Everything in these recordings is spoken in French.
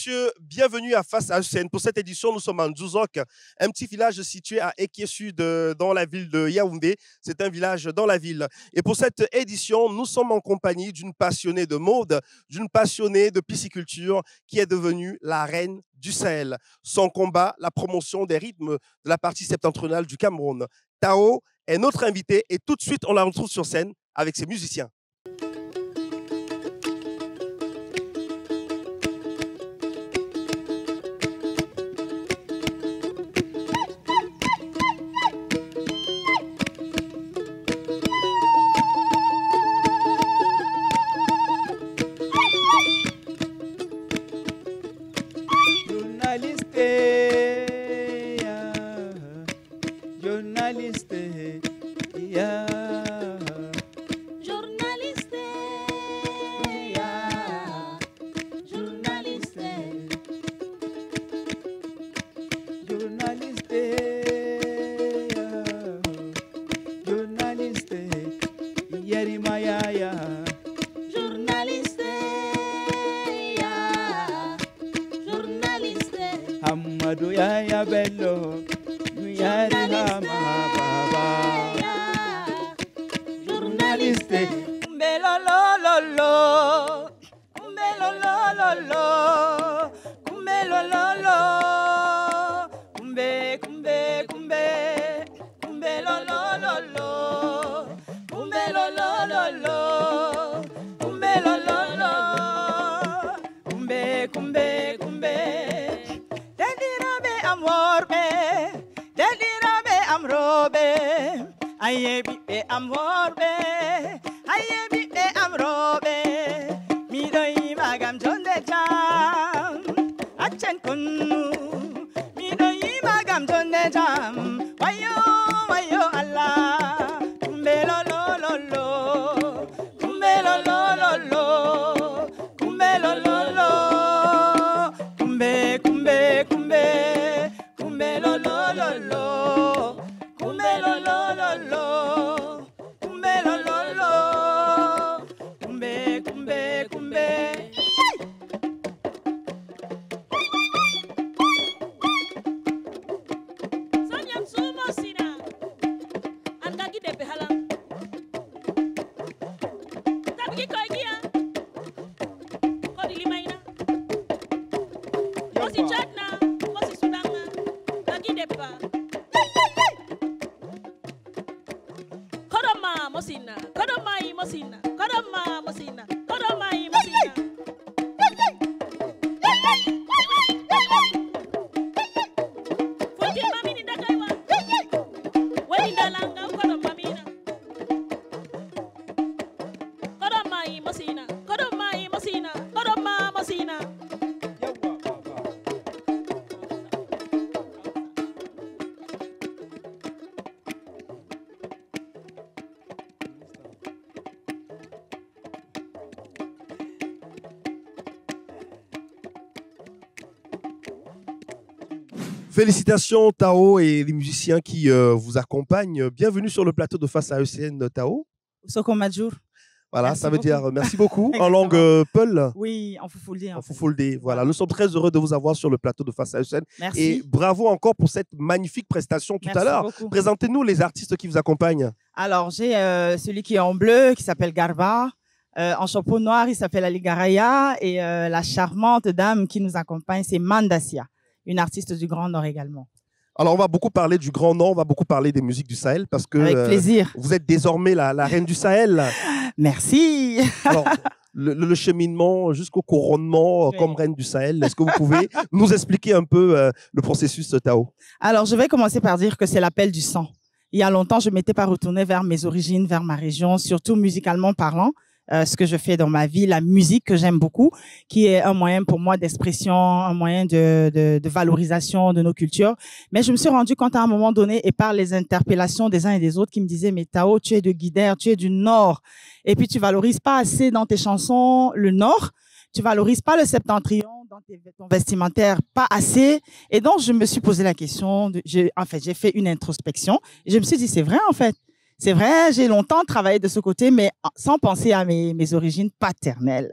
messieurs, bienvenue à Face à Hussein. Pour cette édition, nous sommes en Djouzok, un petit village situé à Ekie Sud, dans la ville de Yaoundé. C'est un village dans la ville. Et pour cette édition, nous sommes en compagnie d'une passionnée de mode, d'une passionnée de pisciculture qui est devenue la reine du Sahel. Son combat, la promotion des rythmes de la partie septentrionale du Cameroun. Tao est notre invitée et tout de suite, on la retrouve sur scène avec ses musiciens. Félicitations Tao et les musiciens qui vous accompagnent. Bienvenue sur le plateau de Face à Hussein, Tao. Soko Majour. Voilà, Merci ça veut beaucoup. dire merci beaucoup en langue Peul. Oui, en Foufoulde. En Foufoulde. Voilà, nous sommes très heureux de vous avoir sur le plateau de Face à Hussein. Merci. Et bravo encore pour cette magnifique prestation tout à l'heure. Beaucoup. Présentez-nous les artistes qui vous accompagnent. Alors, j'ai celui qui est en bleu, qui s'appelle Garba. En chapeau noir, il s'appelle Ali Garaya. Et la charmante dame qui nous accompagne, c'est Mandasia, une artiste du Grand Nord également. Alors, on va beaucoup parler du Grand Nord, on va beaucoup parler des musiques du Sahel parce que avec plaisir. Vous êtes désormais la reine du Sahel. Merci. Alors, le cheminement jusqu'au couronnement Oui. comme reine du Sahel, est-ce que vous pouvez nous expliquer un peu le processus, Tao? Alors, je vais commencer par dire que c'est l'appel du sang. Il y a longtemps, je ne m'étais pas retournée vers mes origines, vers ma région, surtout musicalement parlant. Ce que je fais dans ma vie, la musique que j'aime beaucoup, qui est un moyen pour moi d'expression, un moyen de valorisation de nos cultures. Mais je me suis rendu compte à un moment donné, et par les interpellations des uns et des autres, qui me disaient, mais Tao, tu es de Guidère, tu es du Nord, et puis tu valorises pas assez dans tes chansons le Nord, tu valorises pas le septentrion dans ton vestimentaire, pas assez. Et donc, je me suis posé la question, j'ai fait une introspection, et je me suis dit, c'est vrai en fait. C'est vrai, j'ai longtemps travaillé de ce côté, mais sans penser à mes origines paternelles.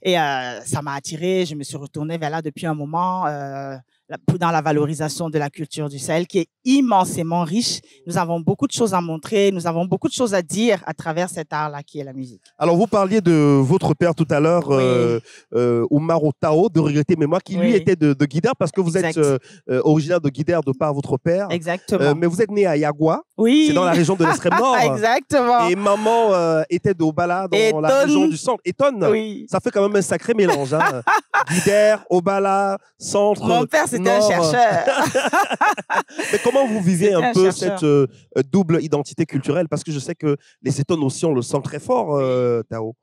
Et ça m'a attirée. Je me suis retournée vers là depuis un moment. Dans la valorisation de la culture du Sahel, qui est immensément riche. Nous avons beaucoup de choses à montrer, nous avons beaucoup de choses à dire à travers cet art-là qui est la musique. Alors, vous parliez de votre père tout à l'heure, Oui. Oumaro Tao, de regretter mémoire, qui lui Oui. était de Guidère, parce que vous Exact. êtes originaire de Guidère de par votre père. Exactement. Mais vous êtes né à Yagua, Oui. c'est dans la région de l'extrême nord. Exactement. Et maman était de Obala, dans la région du centre. Etonne, Oui. ça fait quand même un sacré mélange. Hein. Guidère, Obala, centre, Mon père, c'était un nord. chercheur. Mais comment vous vivez un peu chercheur. cette double identité culturelle? Parce que je sais que les Etonnes aussi, on le sent très fort, Tao.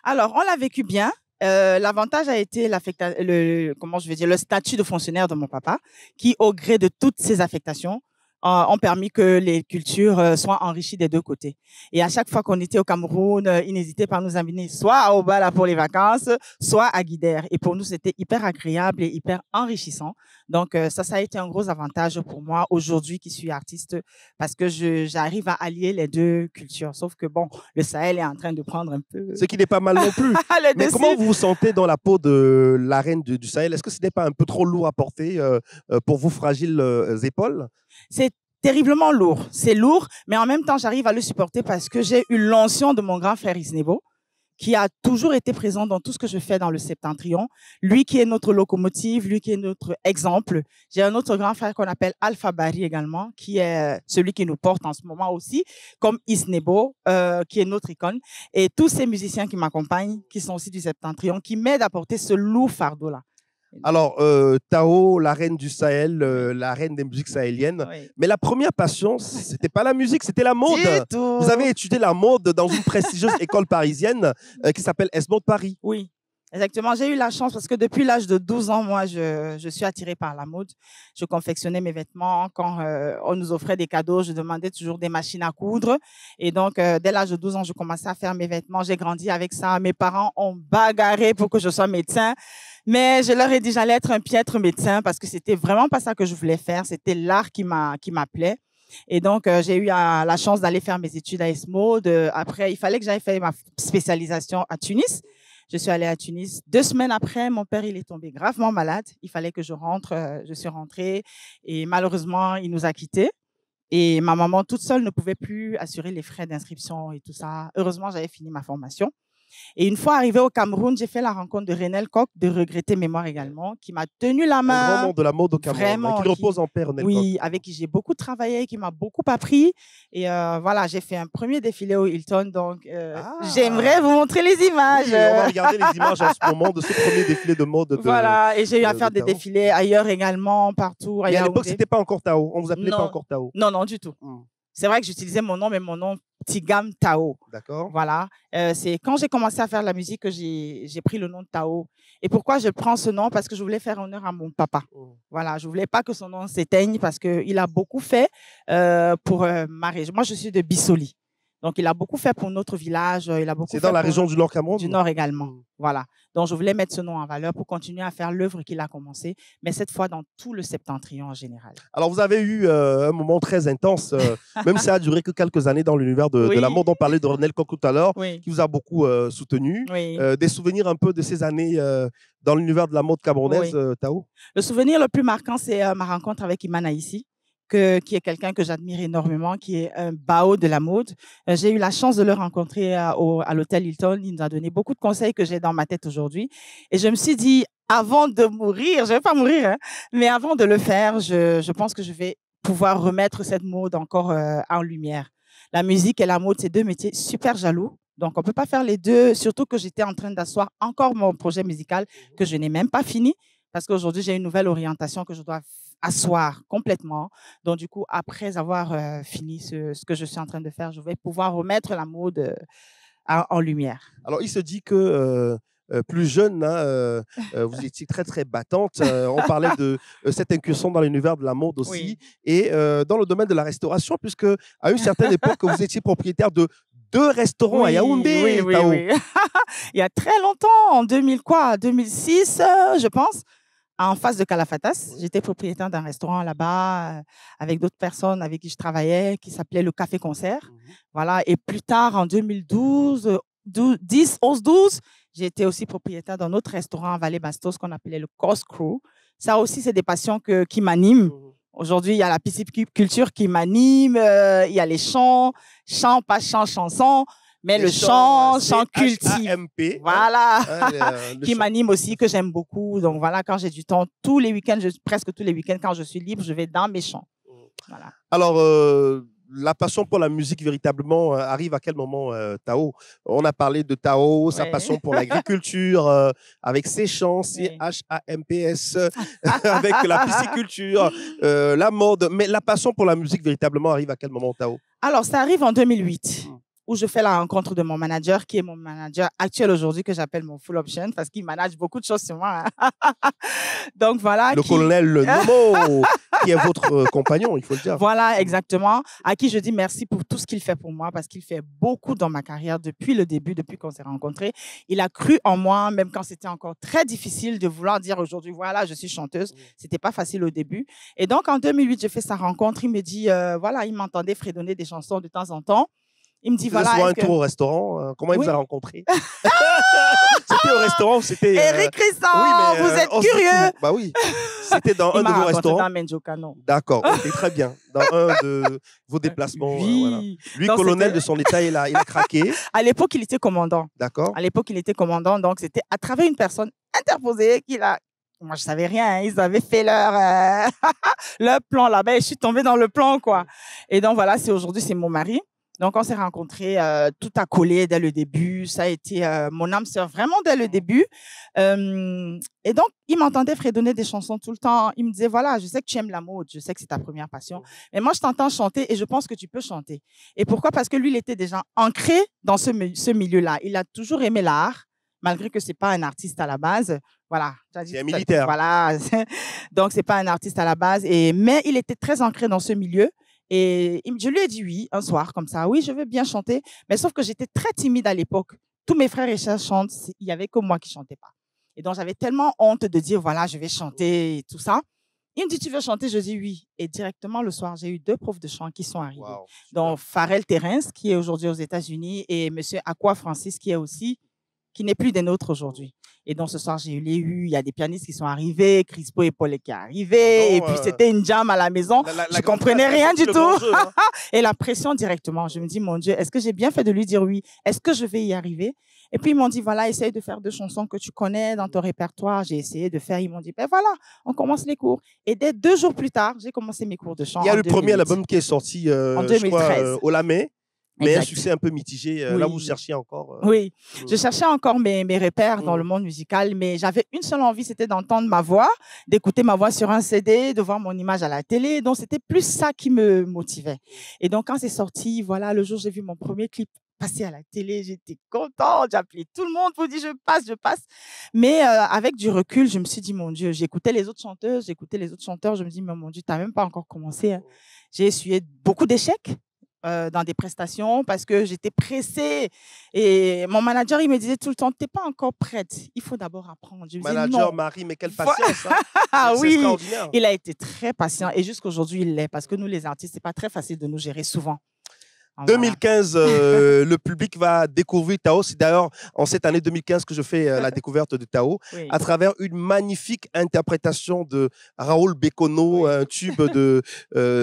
Alors, on l'a vécu bien. L'avantage a été le statut de fonctionnaire de mon papa, qui, au gré de toutes ces affectations, ont permis que les cultures soient enrichies des deux côtés. Et à chaque fois qu'on était au Cameroun, ils n'hésitaient pas à nous amener soit à Obala pour les vacances, soit à Guidère. Et pour nous, c'était hyper agréable et hyper enrichissant. Donc, ça a été un gros avantage pour moi aujourd'hui qui suis artiste, parce que j'arrive à allier les deux cultures. Sauf que, bon, le Sahel est en train de prendre un peu... Ce qui n'est pas mal non plus. Mais comment vous vous sentez dans la peau de la reine du Sahel? Est-ce que ce n'est pas un peu trop lourd à porter pour vos fragiles épaules? C'est terriblement lourd. C'est lourd, mais en même temps, j'arrive à le supporter parce que j'ai eu l'onction de mon grand frère Isnebo, qui a toujours été présent dans tout ce que je fais dans le Septentrion. Lui qui est notre locomotive, lui qui est notre exemple. J'ai un autre grand frère qu'on appelle Alpha Bari également, qui est celui qui nous porte en ce moment aussi, comme Isnebo, qui est notre icône. Et tous ces musiciens qui m'accompagnent, qui sont aussi du Septentrion, qui m'aident à porter ce lourd fardeau-là. Alors, Tao, la reine du Sahel, la reine des musiques sahéliennes. Oui. Mais la première passion, c'était pas la musique, c'était la mode. Du tout. Vous avez étudié la mode dans une prestigieuse école parisienne qui s'appelle Esmond Paris. Oui, exactement. J'ai eu la chance parce que depuis l'âge de 12 ans, moi, je suis attirée par la mode. Je confectionnais mes vêtements. Quand on nous offrait des cadeaux, je demandais toujours des machines à coudre. Et donc, dès l'âge de 12 ans, je commençais à faire mes vêtements. J'ai grandi avec ça. Mes parents ont bagarré pour que je sois médecin. Mais je leur ai dit j'allais être un piètre médecin parce que c'était vraiment pas ça que je voulais faire. C'était l'art qui m'appelait. Et donc, j'ai eu la chance d'aller faire mes études à ESMO. Après, il fallait que j'aille faire ma spécialisation à Tunis. Je suis allée à Tunis. 2 semaines après, mon père, il est tombé gravement malade. Il fallait que je rentre. Je suis rentrée et malheureusement, il nous a quittés. Et ma maman, toute seule, ne pouvait plus assurer les frais d'inscription et tout ça. Heureusement, j'avais fini ma formation. Et une fois arrivée au Cameroun, j'ai fait la rencontre de Renel Coq, de regretter mémoire également, qui m'a tenu la main. Un grand nom de la mode au Cameroun, Vraiment, qui repose en paix, Renel Coq. Oui, avec qui j'ai beaucoup travaillé, qui m'a beaucoup appris. Et voilà, j'ai fait un premier défilé au Hilton. Donc, j'aimerais vous montrer les images. Oui, on va regarder les images en ce moment de ce premier défilé de mode. Voilà, et j'ai eu à faire des défilés ailleurs également, partout. Mais à l'époque, ce n'était pas encore Tao. On ne vous appelait Non. pas encore Tao. Non, non, du tout. C'est vrai que j'utilisais mon nom, mais mon nom, Tigam Tao. D'accord. Voilà. C'est quand j'ai commencé à faire la musique que j'ai pris le nom de Tao. Et pourquoi je prends ce nom? Parce que je voulais faire honneur à mon papa. Voilà. Je voulais pas que son nom s'éteigne parce qu'il a beaucoup fait pour ma région. Moi, je suis de Bissoli. Donc, il a beaucoup fait pour notre village. C'est dans la région du Nord Cameroun? Du Nord également. Voilà. Donc, je voulais mettre ce nom en valeur pour continuer à faire l'œuvre qu'il a commencée, mais cette fois dans tout le Septentrion en général. Alors, vous avez eu un moment très intense, même si ça a duré que quelques années dans l'univers de la mode. On parlait de Renel Coq tout à l'heure, qui vous a beaucoup soutenu. Des souvenirs un peu de ces années dans l'univers de la mode camerounaise, Tao? Le souvenir le plus marquant, c'est ma rencontre avec Iman Aïssi, qui est quelqu'un que j'admire énormément, qui est un bao de la mode. J'ai eu la chance de le rencontrer à l'hôtel Hilton. Il nous a donné beaucoup de conseils que j'ai dans ma tête aujourd'hui. Et je me suis dit, avant de mourir, je ne vais pas mourir, hein, mais avant de le faire, je pense que je vais pouvoir remettre cette mode encore en lumière. La musique et la mode, c'est 2 métiers super jaloux. Donc, on ne peut pas faire les deux, surtout que j'étais en train d'asseoir encore mon projet musical que je n'ai même pas fini. Parce qu'aujourd'hui, j'ai une nouvelle orientation que je dois asseoir complètement. Donc, du coup, après avoir fini ce que je suis en train de faire, je vais pouvoir remettre la mode en lumière. Alors, il se dit que plus jeune, hein, vous étiez très, très battante. On parlait de cette incursion dans l'univers de la mode aussi. Et dans le domaine de la restauration, puisque à une certaine époque, vous étiez propriétaire de 2 restaurants à Yaoundé. Oui. Il y a très longtemps, en 2006, je pense. en face de Calafatas. J'étais propriétaire d'un restaurant là-bas avec d'autres personnes avec qui je travaillais, qui s'appelait le Café Concert. Voilà. Et plus tard, en 2012, 10, 11, 12, j'ai été aussi propriétaire d'un autre restaurant à Vallée-Bastos qu'on appelait le Cos Crew. Ça aussi, c'est des passions qui m'animent. Aujourd'hui, il y a la pisciculture qui m'anime, il y a les chants, pas chants, chansons, mais le chant cultive. CHAMP, voilà, qui m'anime aussi, que j'aime beaucoup. Donc voilà, quand j'ai du temps, tous les week-ends, presque tous les week-ends, quand je suis libre, je vais dans mes chants. Voilà. Alors, la passion pour la musique véritablement arrive à quel moment, Tao? On a parlé de Tao, sa passion pour l'agriculture, avec ses chants, CHAMPS, avec la pisciculture, la mode. Mais la passion pour la musique véritablement arrive à quel moment, Tao? Alors, ça arrive en 2008. Où je fais la rencontre de mon manager, qui est mon manager actuel aujourd'hui, que j'appelle mon full option, parce qu'il manage beaucoup de choses sur moi. Donc voilà. Le colonel Nomo, qui est votre compagnon, il faut le dire. Voilà, exactement. À qui je dis merci pour tout ce qu'il fait pour moi, parce qu'il fait beaucoup dans ma carrière depuis le début, depuis qu'on s'est rencontrés. Il a cru en moi, même quand c'était encore très difficile de vouloir dire aujourd'hui, voilà, je suis chanteuse. C'était pas facile au début. Et donc, en 2008, j'ai fait sa rencontre. Il me dit, voilà, il m'entendait fredonner des chansons de temps en temps. Il me dit, voilà. Souvent un tour au restaurant. Comment il vous a rencontré? C'était au restaurant ou c'était. Eric Christian, vous êtes curieux. Bah oui. C'était dans un de vos restaurants. Dans Menjokano. D'accord, ok, très bien. Dans un de vos déplacements. Oui. Voilà. Lui, donc, colonel de son état, il a craqué. À l'époque, il était commandant. D'accord. À l'époque, il était commandant. Donc, c'était à travers une personne interposée qu'il a. Moi, je savais rien. Ils avaient fait leur plan là-bas et je suis tombée dans le plan, quoi. Et donc, voilà, aujourd'hui, c'est mon mari. Donc, on s'est rencontrés, tout a collé dès le début. Ça a été mon âme sœur vraiment dès le début. Et donc, il m'entendait fredonner des chansons tout le temps. Il me disait, voilà, je sais que tu aimes la mode, je sais que c'est ta première passion. Mais moi, je t'entends chanter et je pense que tu peux chanter. Et pourquoi? Parce que lui, il était déjà ancré dans ce milieu-là. Il a toujours aimé l'art, malgré que c'est pas un artiste à la base. Voilà. C'est un militaire. Voilà. Donc, c'est pas un artiste à la base. Mais il était très ancré dans ce milieu. Et je lui ai dit oui, un soir, comme ça. Oui, je veux bien chanter. Mais sauf que j'étais très timide à l'époque. Tous mes frères et sœurs chantent. Il n'y avait que moi qui ne chantais pas. Et donc, j'avais tellement honte de dire, voilà, je vais chanter et tout ça. Il me dit, tu veux chanter? Je dis oui. Et directement, le soir, j'ai eu 2 profs de chant qui sont arrivés. Wow, donc, Pharrell Terence, qui est aujourd'hui aux États-Unis, et monsieur Aqua Francis, qui n'est plus des nôtres aujourd'hui. Et donc, ce soir, il y a des pianistes qui sont arrivés, Crispo et Paul qui est arrivé, et puis c'était une jam à la maison. Je comprenais rien du tout. Jeu, hein. Et la pression directement. Je me dis, mon Dieu, est-ce que j'ai bien fait de lui dire oui? Est-ce que je vais y arriver? Et puis, ils m'ont dit, voilà, essaye de faire 2 chansons que tu connais dans ton répertoire. J'ai essayé de faire. Ils m'ont dit, ben voilà, on commence les cours. Et dès 2 jours plus tard, j'ai commencé mes cours de chant. Il y a le premier album qui est sorti en 2013. Au Lamé. Mais exact. Un succès un peu mitigé. Oui. Là, vous cherchiez encore. Oui, je cherchais encore mes repères dans le monde musical, mais j'avais une seule envie, c'était d'entendre ma voix, d'écouter ma voix sur un CD, de voir mon image à la télé. Donc, c'était plus ça qui me motivait. Et donc, quand c'est sorti, voilà, le jour où j'ai vu mon premier clip passer à la télé, j'étais contente, j'ai appelé tout le monde pour dire je passe. Mais avec du recul, je me suis dit, mon Dieu, j'écoutais les autres chanteuses, j'écoutais les autres chanteurs, je me dis, mais mon Dieu, tu n'as même pas encore commencé. Hein. J'ai essuyé beaucoup d'échecs. Dans des prestations parce que j'étais pressée et mon manager il me disait tout le temps t'es pas encore prête, il faut d'abord apprendre. Je manager Marie, mais quelle patience hein. Ah oui, il a été très patient et jusqu'aujourd'hui il l'est parce que nous les artistes c'est pas très facile de nous gérer souvent. 2015, le public va découvrir Tao. C'est d'ailleurs en cette année 2015 que je fais la découverte de Tao à travers une magnifique interprétation de Raoul Bekono, un tube de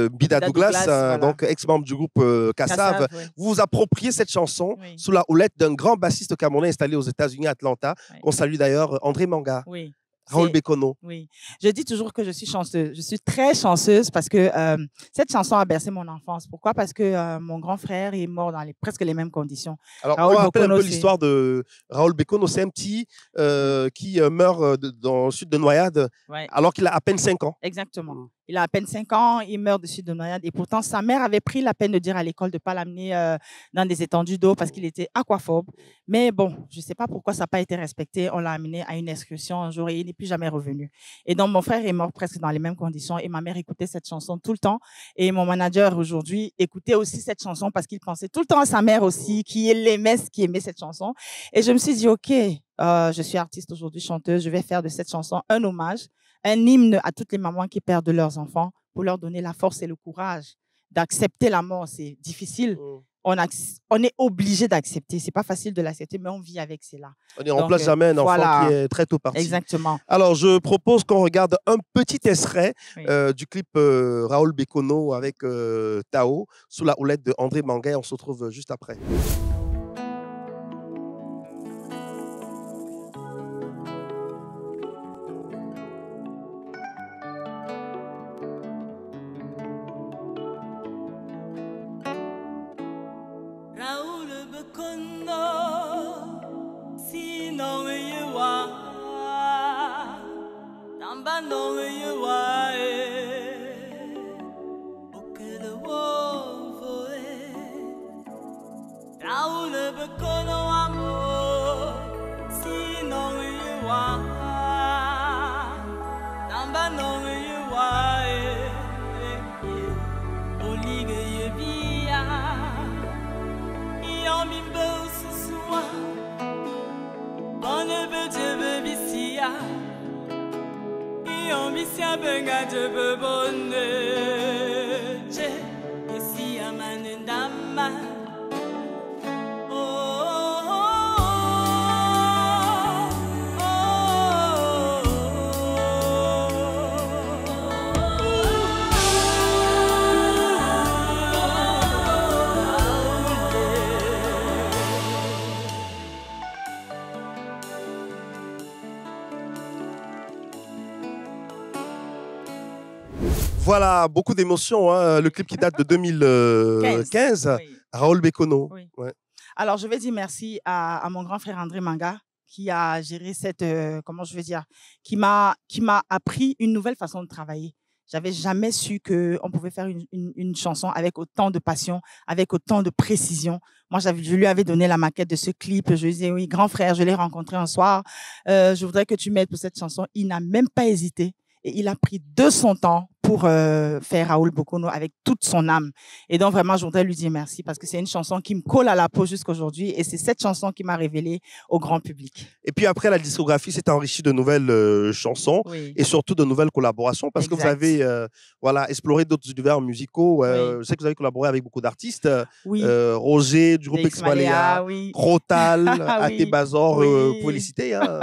Bida Douglas, voilà. Donc ex-membre du groupe Kassav. Vous vous appropriez cette chanson sous la houlette d'un grand bassiste camerounais installé aux États-Unis, à Atlanta. On salue d'ailleurs André Manga. Raoul Bekono. Oui, je dis toujours que je suis chanceuse. Je suis très chanceuse parce que cette chanson a bercé mon enfance. Pourquoi? Parce que mon grand frère est mort dans presque les mêmes conditions. Alors, on rappelle un peu l'histoire de Raoul Bekono. C'est un petit qui meurt dans le sud de Noyade alors qu'il a à peine 5 ans. Exactement. Il a à peine 5 ans, il meurt de suite de noyade. Et pourtant, sa mère avait pris la peine de dire à l'école de ne pas l'amener dans des étendues d'eau parce qu'il était aquaphobe. Mais bon, je ne sais pas pourquoi ça n'a pas été respecté. On l'a amené à une excursion un jour et il n'est plus jamais revenu. Et donc, mon frère est mort presque dans les mêmes conditions et ma mère écoutait cette chanson tout le temps. Et mon manager aujourd'hui écoutait aussi cette chanson parce qu'il pensait tout le temps à sa mère aussi, qui aimait cette chanson. Et je me suis dit, OK, je suis artiste aujourd'hui, chanteuse, je vais faire de cette chanson un hommage un hymne à toutes les mamans qui perdent leurs enfants pour leur donner la force et le courage d'accepter la mort. C'est difficile. On est obligé d'accepter. C'est pas facile de l'accepter, mais on vit avec cela. On ne remplace jamais un enfant qui est très tôt parti. Exactement. Alors, je propose qu'on regarde un petit extrait du clip Raoul Bekono avec Tao sous la houlette de André Manguet. On se retrouve juste après. Voilà, beaucoup d'émotions. Hein. Le clip qui date de 2015, oui. Raoul Bekono. Oui. Ouais. Alors, je vais dire merci à mon grand frère André Manga qui a géré cette, comment je veux dire, qui m'a appris une nouvelle façon de travailler. J'avais jamais su qu'on pouvait faire une chanson avec autant de passion, avec autant de précision. Moi, je lui avais donné la maquette de ce clip. Je lui disais, oui, grand frère, je l'ai rencontré un soir. Je voudrais que tu m'aides pour cette chanson. Il n'a même pas hésité. Et il a pris de son temps pour faire Raoul Bekono avec toute son âme. Et donc, vraiment, je voudrais lui dire merci parce que c'est une chanson qui me colle à la peau jusqu'à aujourd'hui. Et c'est cette chanson qui m'a révélée au grand public. Et puis après, la discographie s'est enrichie de nouvelles chansons et surtout de nouvelles collaborations parce que vous avez exploré d'autres univers musicaux. Je sais que vous avez collaboré avec beaucoup d'artistes. Roger, du groupe Exmalea, Crotal, Até Bazor, vous pouvez les citer. Hein.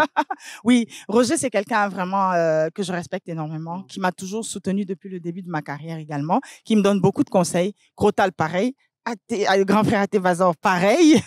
Oui, Roger, c'est quelqu'un vraiment que je respecte énormément, qui m'a toujours soutenu depuis le début de ma carrière également, qui me donne beaucoup de conseils. Crotal, pareil. Grand frère Até Bazor, pareil.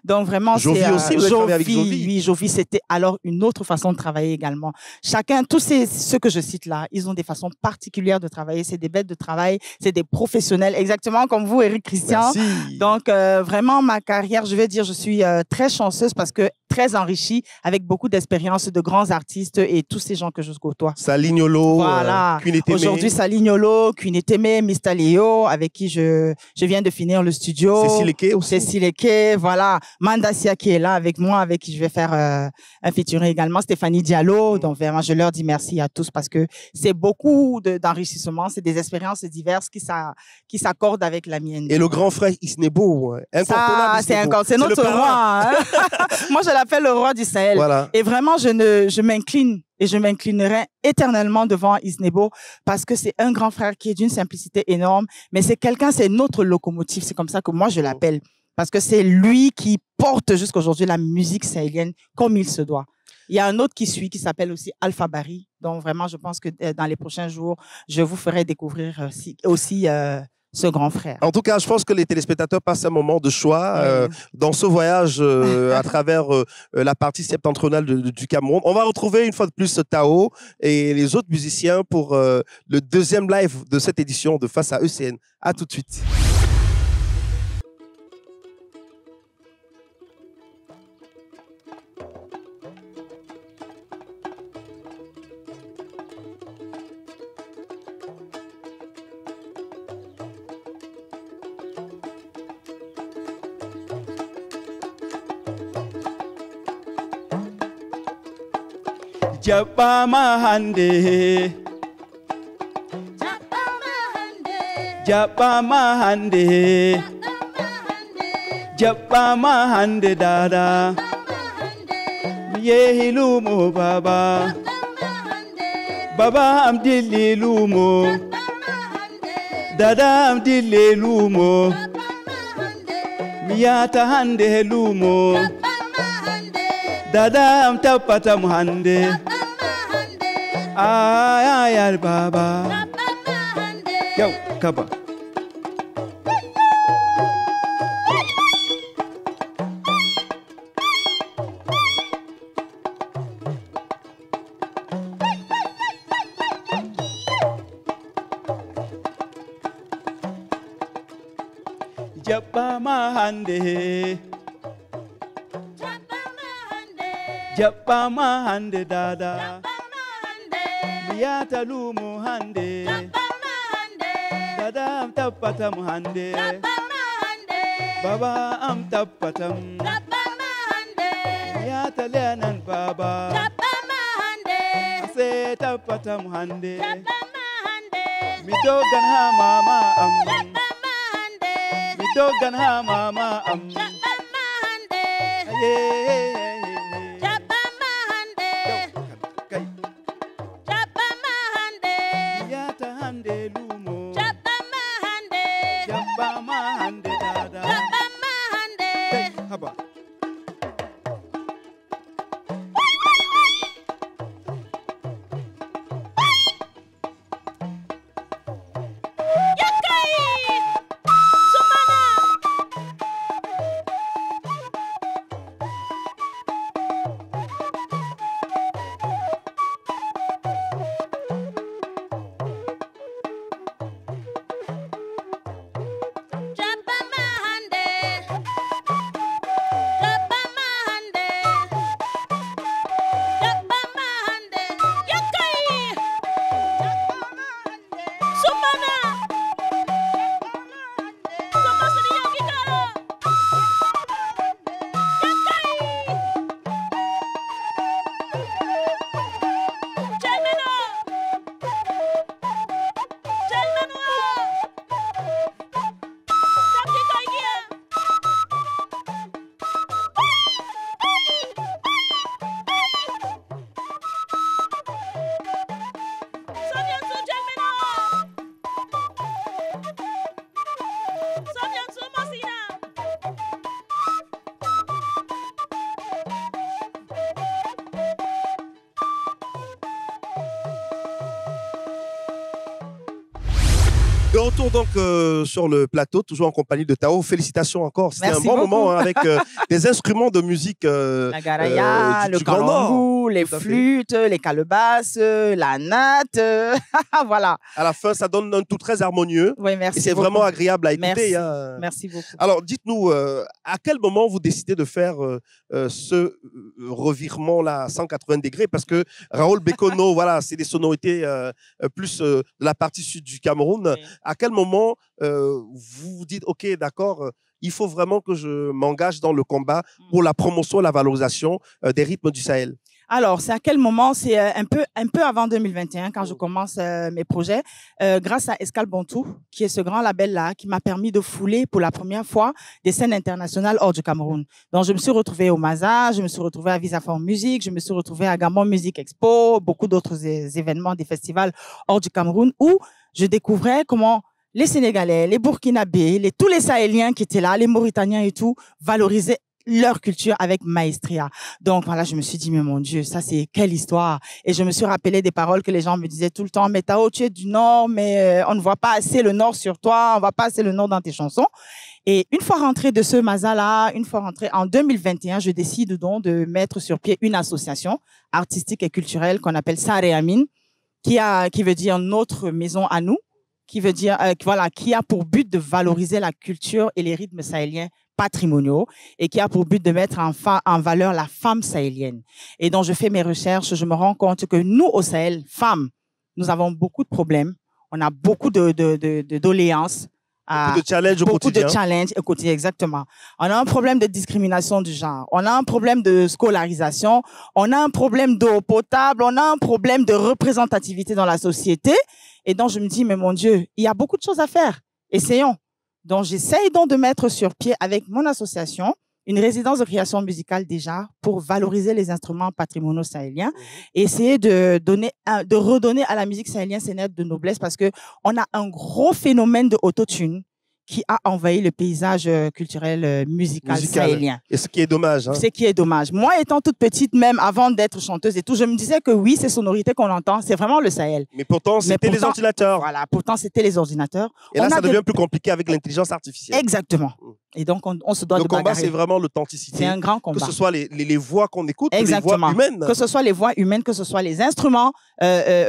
Donc vraiment, Jovi aussi, vous avez travaillé avec Jovi. Oui, Jovi, c'était alors une autre façon de travailler également. Chacun, tous ceux que je cite là, ils ont des façons particulières de travailler. C'est des bêtes de travail, c'est des professionnels, exactement comme vous, Éric Christian. Merci. Donc vraiment, ma carrière, je vais dire, je suis très chanceuse parce que très enrichie avec beaucoup d'expérience de grands artistes et tous ces gens que je côtoie. Salignolo, voilà. Aujourd'hui, Salignolo, Kunetemé, Mr. Léo, avec qui je viens de finir le studio. Cécile Eke aussi. Cécile Eke, voilà. Mandasia qui est là avec moi, avec qui je vais faire un featuring également. Stéphanie Diallo. Donc vraiment, je leur dis merci à tous parce que c'est beaucoup d'enrichissement. C'est des expériences diverses qui s'accordent avec la mienne. Et le grand frère Isnebo. C'est notre roi. Hein. Moi, je l'appelle le roi du Sahel. Voilà. Et vraiment, je m'incline et je m'inclinerai éternellement devant Isnebo parce que c'est un grand frère qui est d'une simplicité énorme, mais c'est notre locomotive. C'est comme ça que moi, je l'appelle. Parce que c'est lui qui porte jusqu'à aujourd'hui la musique sahélienne comme il se doit. Il y a un autre qui suit, qui s'appelle aussi Alpha Barry. Donc vraiment, je pense que dans les prochains jours, je vous ferai découvrir aussi ce grand frère. En tout cas, je pense que les téléspectateurs passent un moment de choix dans ce voyage à travers la partie septentrionale du Cameroun. On va retrouver une fois de plus Tao et les autres musiciens pour le deuxième live de cette édition de Face à ECN. À tout de suite. Jabba Mahande, Jabba Mahande, Jabba Mahande Dada, Yehilumu Baba, Baba am dili lumo Dada am dili lumo Miyata hande lumo Dada am tapata muhande Ay ay baba Yo kaba Jabba mahande Jabba mahande dada Miyata lumo hande Dada am tapata muhande Baba am tapatam Miyata leanan baba Ase tapata muhande Midogan ha mama am Midogan ha mama am De retour donc sur le plateau, toujours en compagnie de Tao. Félicitations encore. C'était un bon beaucoup. moment hein, avec des instruments de musique la garaya, le du Grand Nord. kalangu, les flûtes, les calebasses, la natte. Voilà. À la fin, ça donne un tout très harmonieux. Oui, merci. Et c'est beaucoup. vraiment agréable à écouter. Merci. Hein. Merci beaucoup. Alors, dites-nous, à quel moment vous décidez de faire ce revirement-là à 180 degrés? Parce que Raoul Bekono, voilà, c'est des sonorités plus de la partie sud du Cameroun. Oui. À quel moment vous vous dites, OK, d'accord, il faut vraiment que je m'engage dans le combat pour la promotion et la valorisation des rythmes du Sahel? Alors, c'est à quel moment? C'est un peu avant 2021, quand je commence mes projets, grâce à Escale Bantou, qui est ce grand label-là, qui m'a permis de fouler pour la première fois des scènes internationales hors du Cameroun. Donc, je me suis retrouvée au Maza, je me suis retrouvée à Visa for Music, je me suis retrouvée à Gabon Music Expo, beaucoup d'autres événements, des festivals hors du Cameroun, où je découvrais comment les Sénégalais, les Burkinabés, tous les Sahéliens qui étaient là, les Mauritaniens et tout, valorisaient leur culture avec maestria. Donc voilà, je me suis dit, mais mon Dieu, ça c'est quelle histoire. Et je me suis rappelé des paroles que les gens me disaient tout le temps, mais Tao, tu es du Nord, mais on ne voit pas assez le Nord sur toi, on ne voit pas assez le Nord dans tes chansons. Et une fois rentrée de ce Maza-là, une fois rentrée en 2021, je décide donc de mettre sur pied une association artistique et culturelle qu'on appelle Sare Amin, qui veut dire notre maison à nous, qui veut dire, voilà, qui a pour but de valoriser la culture et les rythmes sahéliens patrimoniaux et qui a pour but de mettre en valeur la femme sahélienne. Et donc, je fais mes recherches, je me rends compte que nous, au Sahel, femmes, nous avons beaucoup de problèmes, on a beaucoup de doléances. Beaucoup de challenges au quotidien. Beaucoup de challenges au quotidien, exactement. On a un problème de discrimination du genre, on a un problème de scolarisation, on a un problème d'eau potable, on a un problème de représentativité dans la société. Et donc, je me dis, mais mon Dieu, il y a beaucoup de choses à faire. Essayons. Donc, j'essaye donc de mettre sur pied avec mon association une résidence de création musicale déjà pour valoriser les instruments patrimoniaux sahéliens et essayer de redonner à la musique sahélienne ses lettres de noblesse parce que on a un gros phénomène de autotune qui a envahi le paysage culturel musical sahélien. Et ce qui est dommage. Hein. Ce qui est dommage. Moi, étant toute petite, même avant d'être chanteuse et tout, je me disais que oui, ces sonorités qu'on entend, c'est vraiment le Sahel. Mais pourtant, c'était les ordinateurs. Voilà, pourtant, c'était les ordinateurs. Et là, ça devient plus compliqué avec l'intelligence artificielle. Exactement. Et donc, on se doit de bagarrer. Le combat, c'est vraiment l'authenticité. C'est un grand combat. Que ce soit les voix qu'on écoute, exactement. Les voix humaines. Que ce soit les voix humaines, que ce soit les instruments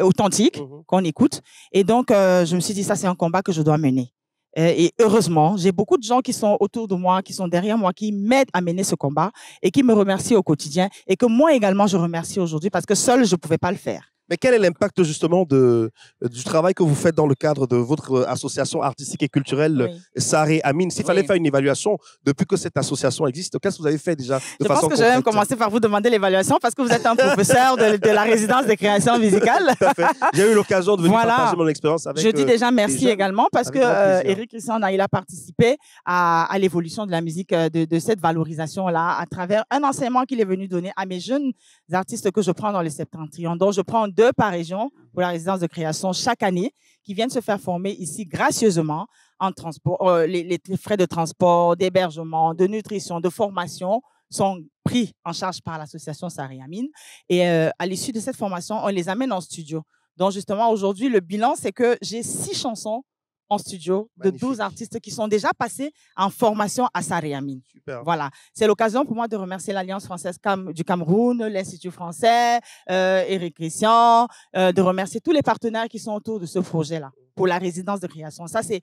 authentiques qu'on écoute. Et donc, je me suis dit, ça, c'est un combat que je dois mener. Et heureusement, j'ai beaucoup de gens qui sont autour de moi, qui sont derrière moi, qui m'aident à mener ce combat et qui me remercient au quotidien et que moi également, je remercie aujourd'hui parce que seul, je ne pouvais pas le faire. Mais quel est l'impact justement du travail que vous faites dans le cadre de votre association artistique et culturelle Saré Amine? S'il fallait faire une évaluation depuis que cette association existe, qu'est-ce que vous avez fait déjà de façon concrète? Je pense que je vais même commencer par vous demander l'évaluation parce que vous êtes un professeur de la résidence des créations musicales. Tout à fait. J'ai eu l'occasion de venir partager mon expérience avec Je dis déjà merci également parce que Eric Christian, il a participé à l'évolution de la musique, de cette valorisation-là à travers un enseignement qu'il est venu donner à mes jeunes artistes que je prends dans le Septentrion, dont je prends 2 par région pour la résidence de création chaque année, qui viennent se faire former ici gracieusement en transport. Les frais de transport, d'hébergement, de nutrition, de formation sont pris en charge par l'association Saré Amine. Et à l'issue de cette formation, on les amène en studio. Donc justement, aujourd'hui, le bilan, c'est que j'ai 6 chansons en studio de 12 artistes qui sont déjà passés en formation à Saré Amine. Super. Voilà. C'est l'occasion pour moi de remercier l'Alliance française du Cameroun, l'Institut français, Eric Christian, de remercier tous les partenaires qui sont autour de ce projet-là pour la résidence de création. Ça, c'est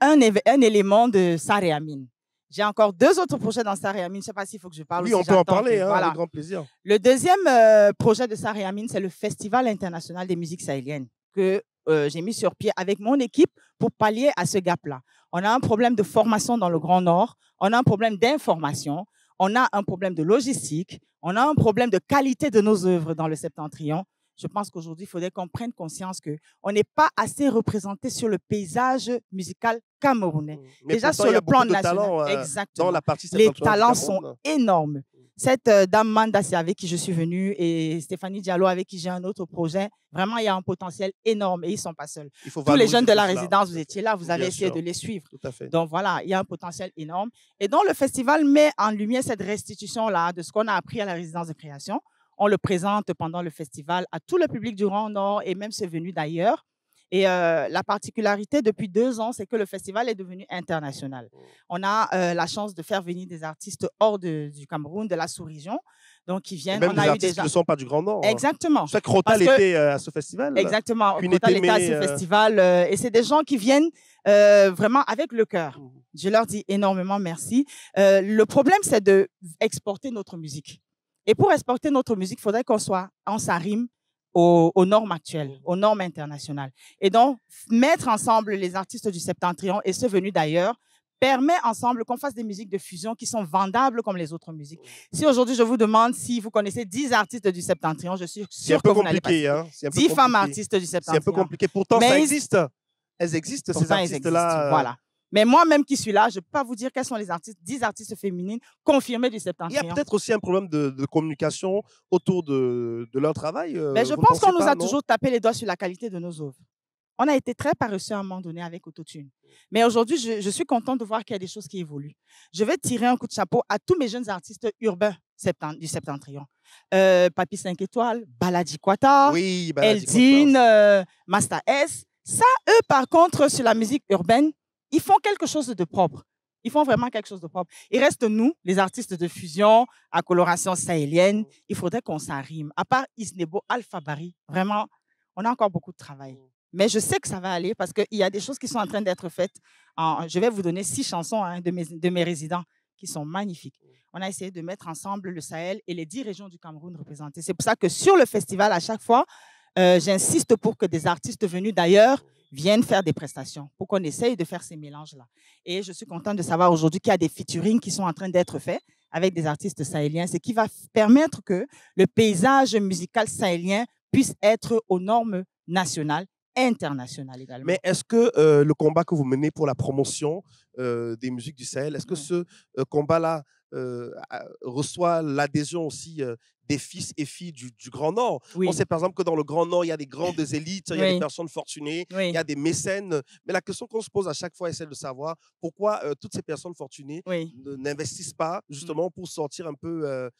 un élément de Saré Amine. J'ai encore 2 autres projets dans Saré Amine. Je ne sais pas s'il faut que je parle. Oui, aussi, on peut en parler, voilà. avec grand plaisir. Le deuxième projet de Saré Amine, c'est le Festival international des musiques sahéliennes que j'ai mis sur pied avec mon équipe pour pallier à ce gap-là. On a un problème de formation dans le Grand Nord, on a un problème d'information, on a un problème de logistique, on a un problème de qualité de nos œuvres dans le Septentrion. Je pense qu'aujourd'hui, il faudrait qu'on prenne conscience qu'on n'est pas assez représenté sur le paysage musical camerounais. Mais déjà pourtant, sur le plan national. Talent, exactement. Dans la partie les talents sont énormes. Cette dame Manda, c'est avec qui je suis venue, et Stéphanie Diallo, avec qui j'ai un autre projet. Vraiment, il y a un potentiel énorme et ils ne sont pas seuls. Tous les jeunes de la résidence, vous étiez là, vous avez essayé de les suivre. Tout à fait. Donc voilà, il y a un potentiel énorme. Et donc, le festival met en lumière cette restitution-là de ce qu'on a appris à la résidence de création. On le présente pendant le festival à tout le public du Grand Nord et même ceux venus d'ailleurs. Et la particularité depuis 2 ans, c'est que le festival est devenu international. On a la chance de faire venir des artistes hors du Cameroun, de la sous-région, donc qui viennent. Et même des artistes qui ne sont pas du Grand Nord. Exactement. Je sais que Rotal était à ce festival. Exactement. Rotal était à ce festival. Et c'est des gens qui viennent vraiment avec le cœur. Je leur dis énormément merci. Le problème, c'est d'exporter notre musique. Et pour exporter notre musique, il faudrait qu'on soit en sarime aux normes actuelles, aux normes internationales. Et donc, mettre ensemble les artistes du Septentrion et ceux venus d'ailleurs permet ensemble qu'on fasse des musiques de fusion qui sont vendables comme les autres musiques. Si aujourd'hui, je vous demande si vous connaissez 10 artistes du Septentrion, je suis sûr que vous n'allez pas. C'est un peu 10 femmes artistes du Septentrion. C'est un peu compliqué. Pourtant, ça existe. Elles existent, ces artistes-là. Voilà. Mais moi-même qui suis là, je ne peux pas vous dire quels sont les 10 artistes féminines confirmées du Septentrion. Il y a peut-être aussi un problème de communication autour de leur travail. Mais je pense qu'on nous a toujours tapé les doigts sur la qualité de nos œuvres. On a été très paresseux à un moment donné avec Autotune. Mais aujourd'hui, je suis contente de voir qu'il y a des choses qui évoluent. Je vais tirer un coup de chapeau à tous mes jeunes artistes urbains du Septentrion. Papi 5 étoiles, Baladi Quata, Eldine, Master S. Ça, eux, par contre, sur la musique urbaine, ils font quelque chose de propre. Ils font vraiment quelque chose de propre. Il reste nous, les artistes de fusion, à coloration sahélienne. Il faudrait qu'on s'arrime. À part Isnebo, Alpha Bari, vraiment, on a encore beaucoup de travail. Mais je sais que ça va aller parce qu'il y a des choses qui sont en train d'être faites. Je vais vous donner 6 chansons de mes résidents qui sont magnifiques. On a essayé de mettre ensemble le Sahel et les 10 régions du Cameroun représentées. C'est pour ça que sur le festival, à chaque fois, j'insiste pour que des artistes venus d'ailleurs viennent faire des prestations, pour qu'on essaye de faire ces mélanges-là. Et je suis contente de savoir aujourd'hui qu'il y a des featuring qui sont en train d'être faits avec des artistes sahéliens, ce qui va permettre que le paysage musical sahélien puisse être aux normes nationales international également. Mais est-ce que le combat que vous menez pour la promotion des musiques du Sahel, est-ce que ce combat-là reçoit l'adhésion aussi des fils et filles du Grand Nord? Oui. On sait par exemple que dans le Grand Nord, il y a des grandes élites, il y a des Oui. personnes fortunées, Oui. il y a des mécènes. Mais la question qu'on se pose à chaque fois est celle de savoir pourquoi toutes ces personnes fortunées Oui. n'investissent pas justement pour sortir un peu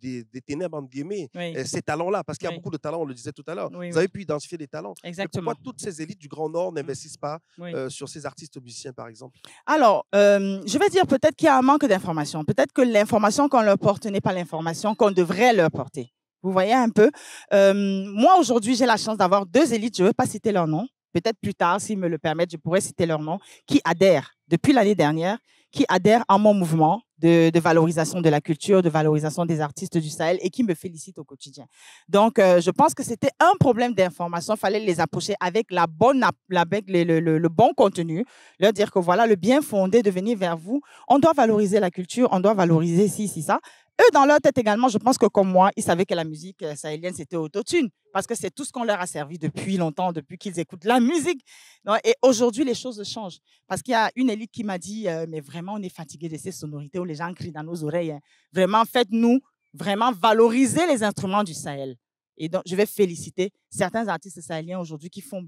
des ténèbres, entre guillemets, Oui. ces talents-là. Parce qu'il y a Oui. beaucoup de talents, on le disait tout à l'heure. Oui, Vous oui. avez pu identifier des talents. Mais Exactement. pourquoi toutes ces élites du Grand Nord n'investissent pas Oui. sur ces artistes musiciens, par exemple? Alors, je vais dire peut-être qu'il y a un manque d'information. Peut-être que l'information qu'on leur porte n'est pas l'information qu'on devrait leur porter. Vous voyez un peu? Moi, aujourd'hui, j'ai la chance d'avoir 2 élites, je ne veux pas citer leur nom. Peut-être plus tard, s'ils me le permettent, je pourrais citer leur nom, qui adhèrent depuis l'année dernière, qui adhèrent à mon mouvement de valorisation de la culture, de valorisation des artistes du Sahel et qui me félicitent au quotidien. Donc, je pense que c'était un problème d'information. Il fallait les approcher avec le bon contenu, leur dire que voilà, le bien fondé de venir vers vous, on doit valoriser la culture, on doit valoriser ci, ça. Eux, dans leur tête également, je pense que comme moi, ils savaient que la musique sahélienne, c'était autotune. Parce que c'est tout ce qu'on leur a servi depuis longtemps, depuis qu'ils écoutent la musique. Non, et aujourd'hui, les choses changent. Parce qu'il y a une élite qui m'a dit, mais vraiment, on est fatigué de ces sonorités où les gens crient dans nos oreilles. Hein. Vraiment, faites-nous vraiment valoriser les instruments du Sahel. Et donc, je vais féliciter certains artistes sahéliens aujourd'hui qui font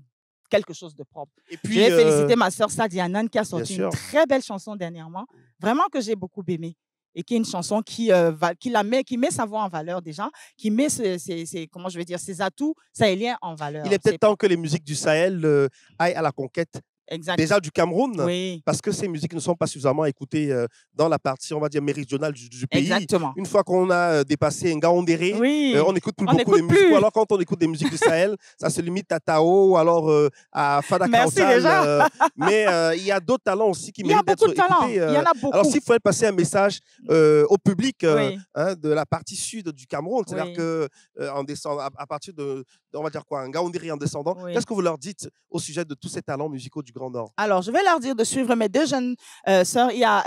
quelque chose de propre. Et puis, je vais féliciter ma sœur Sadia Anan qui a sorti sûr. une très belle chanson dernièrement, vraiment que j'ai beaucoup aimée. Et qui est une chanson qui met sa voix en valeur déjà, qui met comment je vais dire, ses atouts sahéliens en valeur. Il est peut-être temps que les musiques du Sahel aillent à la conquête Exact. déjà du Cameroun, Oui. parce que ces musiques ne sont pas suffisamment écoutées dans la partie, on va dire, méridionale du pays. Exactement. Une fois qu'on a dépassé Ngaoundéré, Oui. on n'écoute plus beaucoup de musique. Ou alors, quand on écoute des musiques du Sahel, ça se limite à Tao ou alors à Fada Merci Kautal. déjà. Mais il y a d'autres talents aussi qui Il y a méritent d'être beaucoup de talents. écoutés. Il y en a beaucoup. Alors, s'il fallait passer un message au public Oui. de la partie sud du Cameroun, c'est-à-dire Oui. que en descendant, à partir de, on va dire quoi, Ngaoundéré en descendant, Oui. qu'est-ce que vous leur dites au sujet de tous ces talents musicaux du Grand Nord? Alors, je vais leur dire de suivre mes 2 jeunes sœurs. Il y a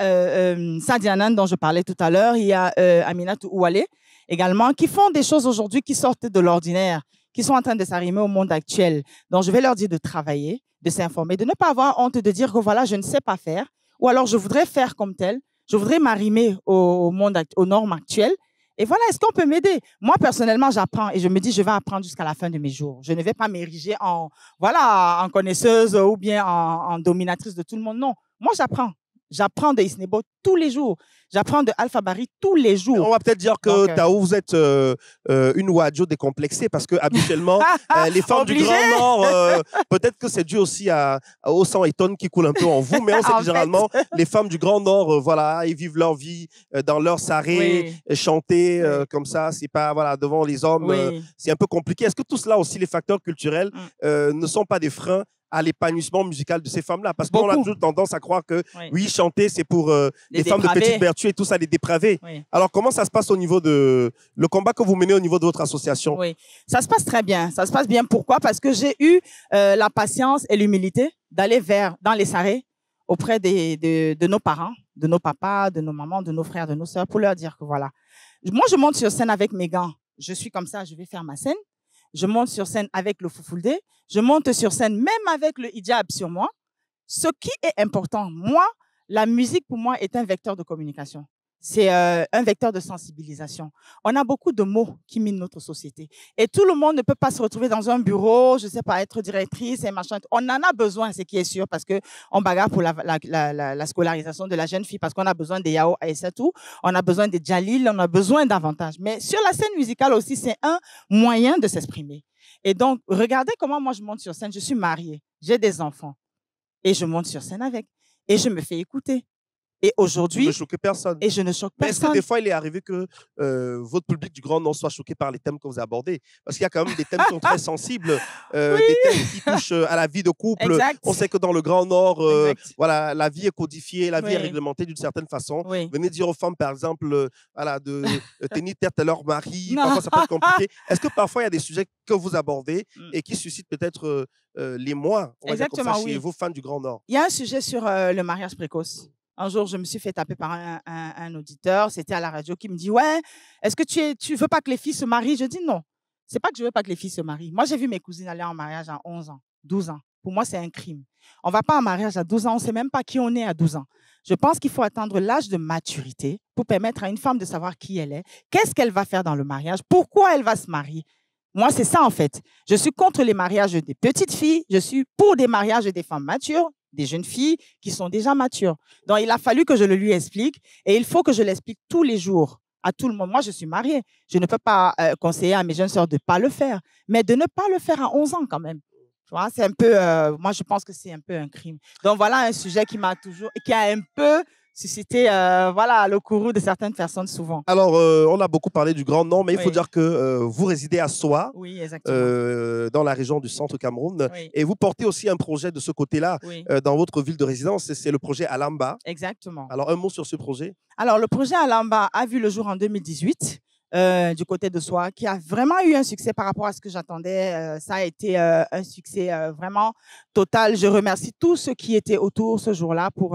Sadia Anan, dont je parlais tout à l'heure. Il y a Aminatou Ouale, également, qui font des choses aujourd'hui qui sortent de l'ordinaire, qui sont en train de s'arrimer au monde actuel. Donc, je vais leur dire de travailler, de s'informer, de ne pas avoir honte de dire que voilà, je ne sais pas faire, ou alors je voudrais faire comme tel, je voudrais m'arrimer aux normes actuelles. Et voilà, est-ce qu'on peut m'aider? Moi, personnellement, j'apprends et je me dis, je vais apprendre jusqu'à la fin de mes jours. Je ne vais pas m'ériger en connaisseuse ou bien en dominatrice de tout le monde. Non, moi, j'apprends. J'apprends de Isnebo tous les jours. J'apprends de Alpha Barry tous les jours. On va peut-être dire que Tao, vous êtes une Wadjo décomplexée parce que habituellement, les femmes du Grand Nord, peut-être que c'est dû aussi au sang et tonne qui coule un peu en vous, mais on sait que généralement, les femmes du Grand Nord, voilà, ils vivent leur vie dans leur sarré, chanter comme ça, c'est pas voilà, devant les hommes, c'est un peu compliqué. Est-ce que tout cela aussi, les facteurs culturels, ne sont pas des freins à l'épanouissement musical de ces femmes-là? Parce qu'on a toujours tendance à croire que oui, chanter, c'est pour les femmes de petite vertu et tout ça, les dépravés. Oui. Alors, comment ça se passe au niveau de le combat que vous menez au niveau de votre association? Oui, ça se passe très bien. Ça se passe bien. Pourquoi? Parce que j'ai eu la patience et l'humilité d'aller dans les sarrés auprès de nos parents, de nos papas, de nos mamans, de nos frères, de nos sœurs, pour leur dire que voilà. Moi, je monte sur scène avec mes gants. Je suis comme ça, je vais faire ma scène. Je monte sur scène avec le foufoulde. Je monte sur scène même avec le hijab sur moi. Ce qui est important, moi, la musique pour moi est un vecteur de communication. C'est un vecteur de sensibilisation. On a beaucoup de mots qui minent notre société. Et tout le monde ne peut pas se retrouver dans un bureau, je ne sais pas, être directrice et machin. On en a besoin, ce qui est sûr, parce qu'on bagarre pour la scolarisation de la jeune fille, parce qu'on a besoin des Yao et c'est tout. On a besoin des Djalil, on a besoin davantage. Mais sur la scène musicale aussi, c'est un moyen de s'exprimer. Et donc, regardez comment moi je monte sur scène. Je suis mariée, j'ai des enfants. Et je monte sur scène avec. Et je me fais écouter. Et aujourd'hui, vous ne choquez personne. Et je ne choque personne. Est-ce que des fois, il est arrivé que votre public du Grand Nord soit choqué par les thèmes que vous abordez? Parce qu'il y a quand même des thèmes qui sont très sensibles, des thèmes qui touchent à la vie de couple. Exact. On sait que dans le Grand Nord, voilà, la vie est codifiée, la vie est réglementée d'une certaine façon. Venez dire aux femmes, par exemple, voilà, de tenir tête à leur mari. Parfois, ça peut être compliqué. Est-ce que parfois, il y a des sujets que vous abordez et qui suscitent peut-être l'émoi, on va dire comme ça, chez vos fans du Grand Nord? Il y a un sujet sur le mariage précoce. Un jour, je me suis fait taper par un auditeur, c'était à la radio, qui me dit « Ouais, est-ce que tu veux pas que les filles se marient ?» Je dis « Non, C'est pas que je veux pas que les filles se marient. Moi, j'ai vu mes cousines aller en mariage à 11 ans, 12 ans. Pour moi, c'est un crime. On va pas en mariage à 12 ans, on sait même pas qui on est à 12 ans. Je pense qu'il faut attendre l'âge de maturité pour permettre à une femme de savoir qui elle est, qu'est-ce qu'elle va faire dans le mariage, pourquoi elle va se marier. Moi, c'est ça en fait. Je suis contre les mariages des petites filles, je suis pour des mariages des femmes matures, des jeunes filles qui sont déjà matures. Donc, il a fallu que je le lui explique et il faut que je l'explique tous les jours à tout le monde. Moi, je suis mariée. Je ne peux pas conseiller à mes jeunes sœurs de ne pas le faire, mais de ne pas le faire à 11 ans quand même. Tu vois, c'est un peu, moi, je pense que c'est un peu un crime. Donc, voilà un sujet qui m'a toujours, qui a un peu suscité, voilà, le courroux de certaines personnes souvent. Alors, on a beaucoup parlé du Grand Nord, mais il faut Oui. dire que vous résidez à Soa, Oui, exactement. dans la région du centre Cameroun, Oui. et vous portez aussi un projet de ce côté-là, Oui, dans votre ville de résidence, et c'est le projet Alamba. exactement. Alors, un mot sur ce projet. Alors, le projet Alamba a vu le jour en 2018 du côté de Soa, qui a vraiment eu un succès par rapport à ce que j'attendais. Ça a été un succès vraiment total. Je remercie tous ceux qui étaient autour ce jour-là pour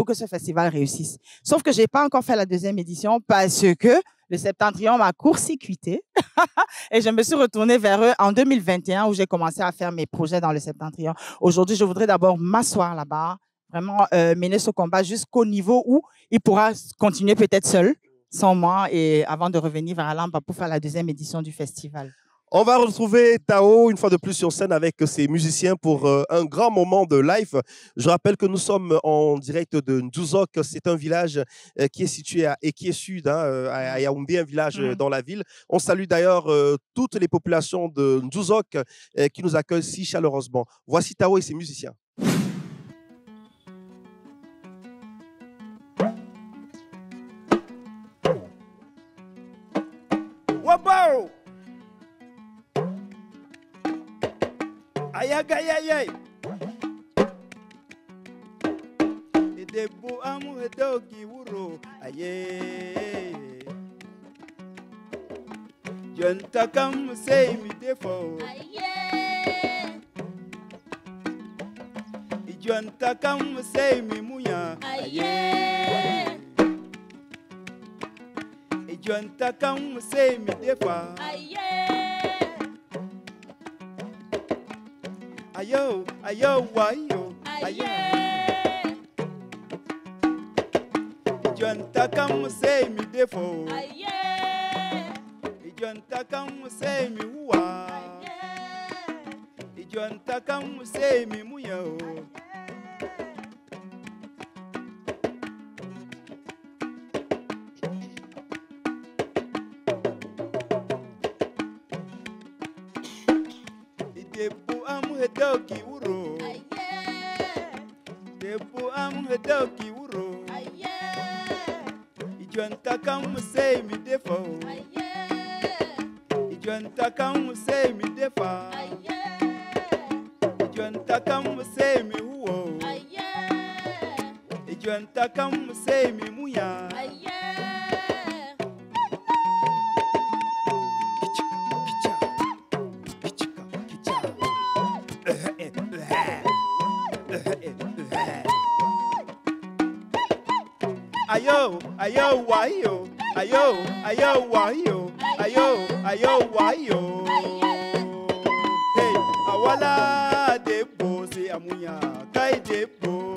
que ce festival réussisse. Sauf que je n'ai pas encore fait la deuxième édition parce que le Septentrion m'a court-circuité et je me suis retournée vers eux en 2021 où j'ai commencé à faire mes projets dans le Septentrion. Aujourd'hui, je voudrais d'abord m'asseoir là-bas, vraiment mener ce combat jusqu'au niveau où il pourra continuer peut-être seul, sans moi, et avant de revenir vers Alamba pour faire la deuxième édition du festival. On va retrouver Tao une fois de plus sur scène avec ses musiciens pour un grand moment de live. Je rappelle que nous sommes en direct de Ndjouzok. C'est un village qui est situé à Ekie Sud, à Yaoundé, un village dans la ville. On salue d'ailleurs toutes les populations de Ndjouzok qui nous accueillent si chaleureusement. Voici Tao et ses musiciens. Wabao! Ayagayayay! Idebo amu hedoki wuro aye. Jonta kam say mi defo. Jonta kam say mi muya aye. Jonta kam say mi defa. Ayo, ayo, wayo, ayo. Jonta kam say mi defo. Jonta kam say mi uwa. Jonta kam say mi muyo. Debu am hedoki wuro. Debu am hedoki wuro. Jonta kam say mi defo. Jonta kam say mi defa. Jonta kam say mi uwo. Jonta kam say mi muya. Ayo, ayo, wayo, ayo, ayo, wayo, ayo, ayo, wayo. Hey, awala debo se amuya, kai debo,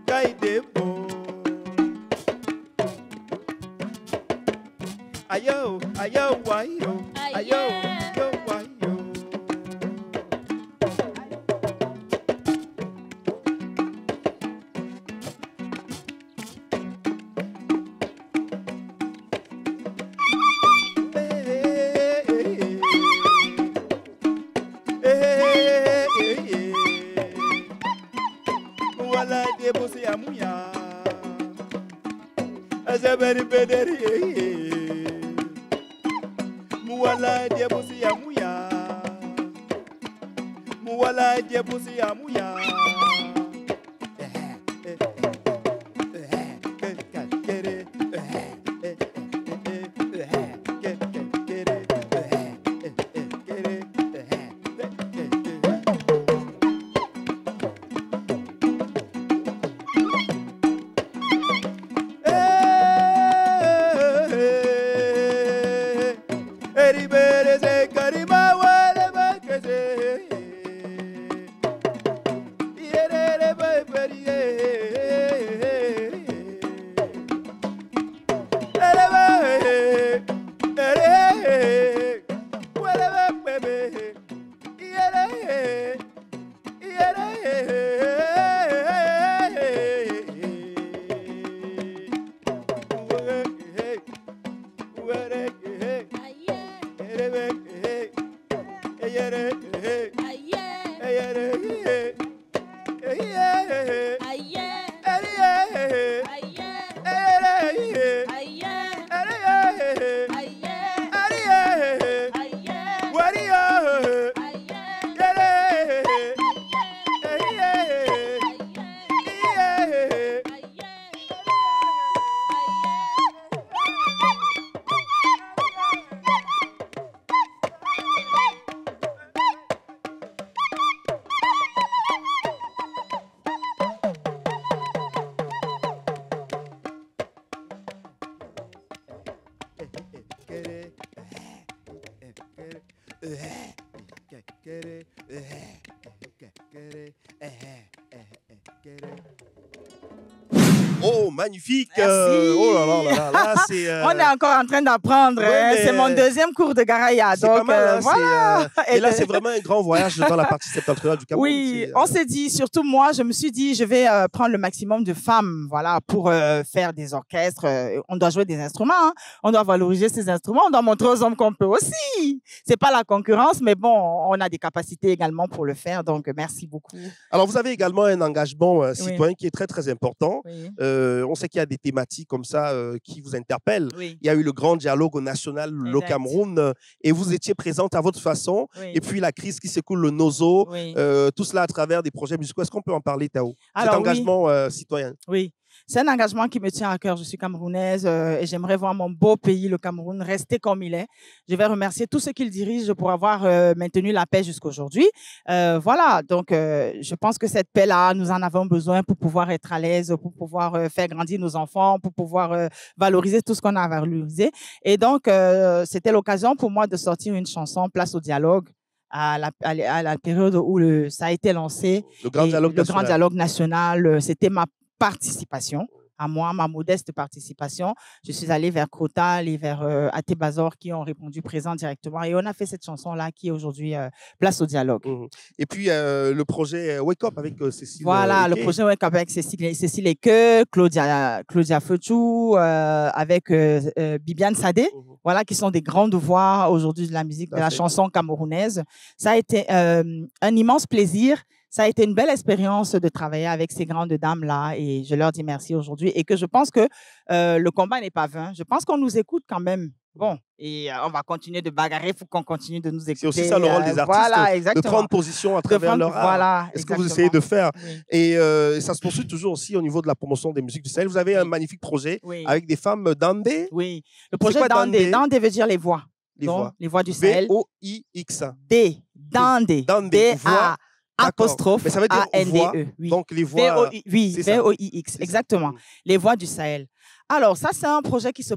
kai debo. Ayo, ayo, wayo, ayo, ayo, wayo. Wala debo se amuya, azabari bederi. Muwala debo se amuya, muwala debo se amuya. Eribere se Oh, magnifique. Merci. Oh là là là là, là c'est... On est encore en train d'apprendre. Ouais, Hein. mais C'est mon deuxième cours de garaya. c'est pas Donc, mal. Hein, voilà. et là, c'est vraiment un grand voyage dans la partie septentrionale du Cameroun. Oui, C'est, on s'est dit, surtout moi, je me suis dit, je vais prendre le maximum de femmes, voilà, pour faire des orchestres. On doit jouer des instruments, hein. On doit valoriser ces instruments, on doit montrer aux hommes qu'on peut aussi. C'est pas la concurrence, mais bon, on a des capacités également pour le faire. Donc, merci beaucoup. Alors, vous avez également un engagement citoyen qui est très, très important. Oui. On sait qu'il y a des thématiques comme ça qui vous interpellent. Oui. Il y a eu le grand dialogue au national, le Exact. Cameroun, et vous étiez présente à votre façon. Oui. Et puis, la crise qui s'écoule, le NOZO, Oui. tout cela à travers des projets musicaux. Est-ce qu'on peut en parler, Tao? Alors, Cet engagement citoyen. Oui, c'est un engagement qui me tient à cœur. Je suis camerounaise et j'aimerais voir mon beau pays, le Cameroun, rester comme il est. Je vais remercier tous ceux qui le dirigent pour avoir maintenu la paix jusqu'aujourd'hui. Voilà, donc je pense que cette paix-là, nous en avons besoin pour pouvoir être à l'aise, pour pouvoir faire grandir nos enfants, pour pouvoir valoriser tout ce qu'on a valorisé. Et donc, c'était l'occasion pour moi de sortir une chanson, Place au dialogue, à la période où ça a été lancé. Le grand dialogue Le national. grand dialogue national, c'était ma participation, à moi, ma modeste participation. Je suis allée vers Crotal et vers Atébazor qui ont répondu présent directement. Et on a fait cette chanson-là qui est aujourd'hui Place au dialogue. Mhm. Et puis, le projet Wake Up avec Cécile. Voilà, le Eke. projet Wake Up avec Cécile Eke, Claudia Feuchou, avec Bibiane Sadé. Mhm. Voilà, qui sont des grandes voix aujourd'hui de la musique, Tout de à la fait. chanson camerounaise. Ça a été un immense plaisir. Ça a été une belle expérience de travailler avec ces grandes dames-là et je leur dis merci aujourd'hui et que je pense que le combat n'est pas vain. Je pense qu'on nous écoute quand même. Bon, et on va continuer de bagarrer, il faut qu'on continue de nous écouter. C'est aussi ça le rôle des artistes, voilà, de exactement. prendre position à travers leur art. Voilà, Est-ce que vous exactement. essayez de faire? Oui. Et ça se poursuit toujours aussi au niveau de la promotion des musiques du Sahel. Vous avez un magnifique projet Oui. avec des femmes d'Andé, Oui. Le projet quoi, Dandé? Dandé? Dandé veut dire les voix. les Donc, voix. les voix du Sahel. V-O-I-X. D. Dandé. Dandé, voix. D-A. Apostrophe Mais ça veut dire voix. A-N-D-E. Oui. Donc les voix. Oui, c'est ça. V-O-I-X, C'est exactement. ça. Les voix du Sahel. Alors, ça, c'est un projet qui se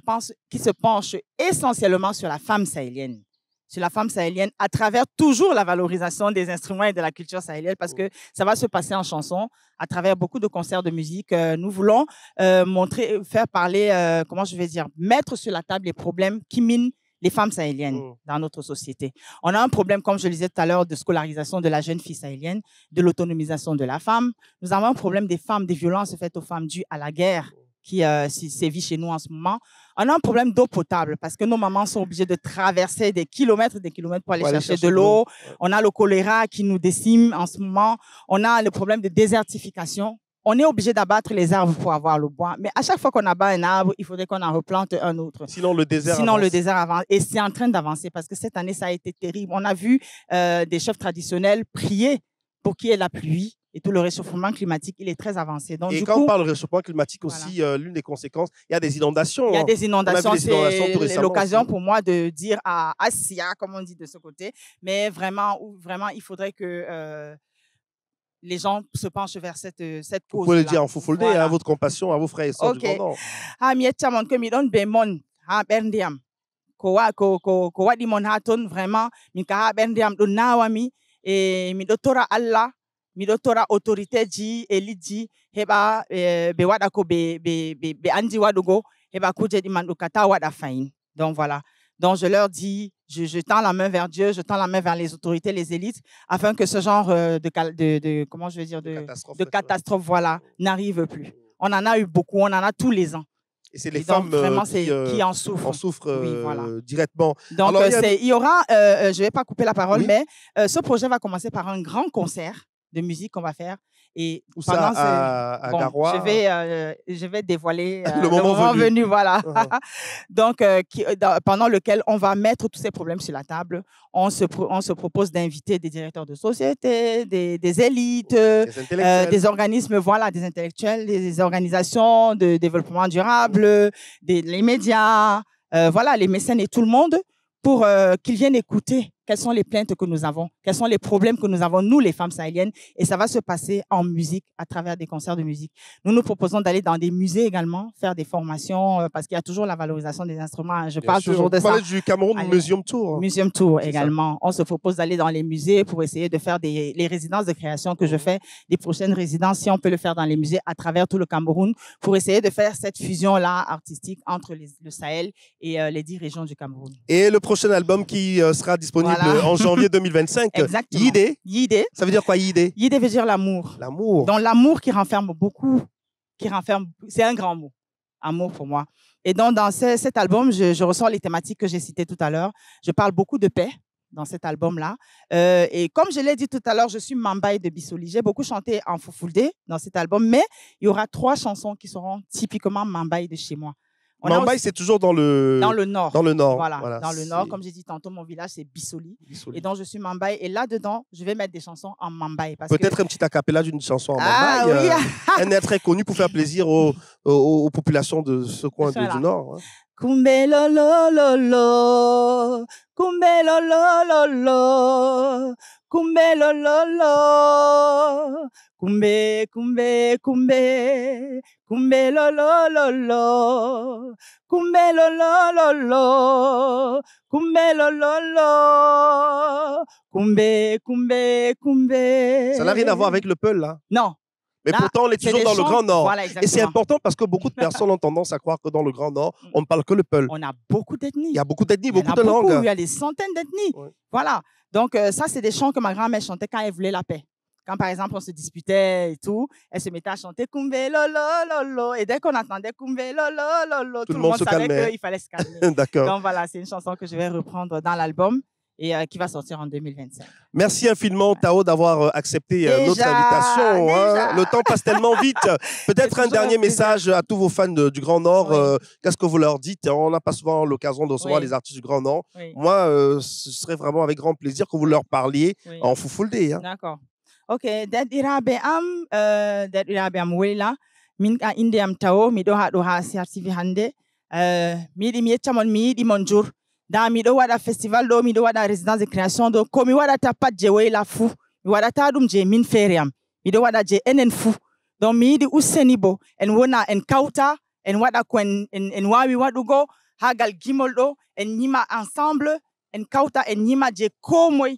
penche essentiellement sur la femme sahélienne. Sur la femme sahélienne, à travers toujours la valorisation des instruments et de la culture sahélienne, parce que ça va se passer en chanson, à travers beaucoup de concerts de musique. Nous voulons faire parler, comment je vais dire, mettre sur la table les problèmes qui minent les femmes sahéliennes dans notre société. On a un problème, comme je le disais tout à l'heure, de scolarisation de la jeune fille sahélienne, de l'autonomisation de la femme. Nous avons un problème des femmes, des violences faites aux femmes dues à la guerre qui sévit chez nous en ce moment. On a un problème d'eau potable parce que nos mamans sont obligées de traverser des kilomètres pour aller chercher de l'eau. Ouais. On a le choléra qui nous décime en ce moment. On a le problème de désertification. On est obligé d'abattre les arbres pour avoir le bois. Mais à chaque fois qu'on abat un arbre, il faudrait qu'on en replante un autre. Sinon, le désert Sinon, avance. le désert avance. Et c'est en train d'avancer parce que cette année, ça a été terrible. On a vu des chefs traditionnels prier pour qu'il y ait la pluie et tout le réchauffement climatique, il est très avancé. Donc, Et du quand coup, on parle de réchauffement climatique aussi, l'une des conséquences, il y a des inondations. il y a hein. des inondations. On a vu les inondations tout C'est récemment l'occasion aussi. pour moi de dire à Sia, comme on dit de ce côté, mais vraiment, il faudrait que les gens se penchent vers cette cause. Vous pouvez le dire en Foufoldé, Voilà. à votre compassion, à vos frères et sœurs du Ok. Grand Nord. Ha mi yecca mon que mi ɗon be mon ha ɓernde am ko waɗi mon ha ton vraiment min ka ha ɓernde am ɗum nawami e miɗo tora Allah miɗo tora autorité ji e liɗɗi heɓa ɓe waɗa ko ɓe andi waɗugo heɓa kuje ɗiman ɗum ka ta waɗa fayin. Donc voilà. Donc je leur dis, je tends la main vers Dieu, je tends la main vers les autorités, les élites, afin que ce genre comment je vais dire, de catastrophe, voilà, n'arrive plus. On en a eu beaucoup, on en a tous les ans. Et c'est les Et donc, femmes vraiment, qui en souffrent. en souffrent Oui, voilà. directement. Donc, Alors, il y aura, je ne vais pas couper la parole, Oui. mais ce projet va commencer par un grand concert de musique qu'on va faire. Et Où ça, à bon, Garoua? je vais dévoiler Le moment venu. voilà. Uh-huh. Donc, pendant lequel on va mettre tous ces problèmes sur la table. On se propose d'inviter des directeurs de société, des élites, Des intellectuels. des organismes, voilà, des intellectuels, des organisations de développement durable, les médias, voilà, les mécènes et tout le monde pour qu'ils viennent écouter quelles sont les plaintes que nous avons, quels sont les problèmes que nous avons, nous, les femmes sahéliennes, et ça va se passer en musique, à travers des concerts de musique. Nous nous proposons d'aller dans des musées également, faire des formations, parce qu'il y a toujours la valorisation des instruments. Je parle toujours de ça. On parle du Cameroun Museum Tour. Museum Tour également. On se propose d'aller dans les musées pour essayer de faire les résidences de création que je fais, les prochaines résidences, si on peut le faire dans les musées à travers tout le Cameroun, pour essayer de faire cette fusion-là artistique entre le Sahel et les 10 régions du Cameroun. Et le prochain album qui sera disponible en janvier 2025. Exactement. Yidé. Yidé. Ça veut dire quoi, Yidé? Yidé veut dire l'amour. L'amour. Donc, l'amour qui renferme beaucoup, c'est un grand mot, amour pour moi. Et donc, dans cet album, je ressors les thématiques que j'ai citées tout à l'heure. Je parle beaucoup de paix dans cet album-là. Et comme je l'ai dit tout à l'heure, je suis Mambaye de Bissoli. J'ai beaucoup chanté en Foufoulde dans cet album, mais il y aura 3 chansons qui seront typiquement Mambaye de chez moi. Mambaye, c'est toujours dans le nord. Dans le nord. Voilà, dans le nord. Comme j'ai dit tantôt, mon village, c'est Bissoli. Et donc, je suis Mambaye. Et là-dedans, je vais mettre des chansons en Mambaye. Peut-être un petit acapella d'une chanson en Mambaye. Oui. Un air très connu pour faire plaisir aux populations de ce coin du nord. Hein. Kumbe lo lo lo lo, kumbe lo lo lo lo, kumbe lo lo lo, kumbe kumbe kumbe, kumbe lo lo lo lo, kumbe lo lo lo lo, kumbe lo lo lo, kumbe kumbe kumbe. Ça n'a rien à voir avec le Peul, là? Non. Mais là, pourtant, on est toujours dans le Grand Nord. Voilà, et c'est important parce que beaucoup de personnes ont tendance à croire que dans le Grand Nord, on ne parle que le Peul. On a beaucoup d'ethnies. Il y a beaucoup d'ethnies, beaucoup de langues. Il y a des centaines d'ethnies. Ouais. Voilà. Donc, ça, c'est des chants que ma grand-mère chantait quand elle voulait la paix. Quand, par exemple, on se disputait et tout, elle se mettait à chanter « Kumbe lo lo lo lo ». Et dès qu'on entendait « Kumbe lo lo lo lo », tout le monde savait qu'il fallait se calmer. D'accord. Donc, voilà, c'est une chanson que je vais reprendre dans l'album et qui va sortir en 2025. Merci infiniment, Tao, d'avoir accepté notre invitation. Hein. Le temps passe tellement vite. Peut-être un dernier message à tous vos fans du Grand Nord. Oui. Qu'est-ce que vous leur dites? On n'a pas souvent l'occasion de recevoir les artistes du Grand Nord. Oui. Moi, ce serait vraiment avec grand plaisir que vous leur parliez en Foufoulde. Hein. D'accord. Ok. Det irabe am wela. Min ka inde am Tao. Mi do ha siartivi hande. Mi di mi yettamon mi yiɗi mon jour. Da mi do wada festival do mi do wada résidence de création do ko mi wadata pat je wayla fu mi wadata dum je min feere am mi do wada je enen fu donc mi yidi useni bo en wona en kauta en wada ko en wawi wadugo hagal gimol do en nyima ensemble en kauta en nyima je ko moy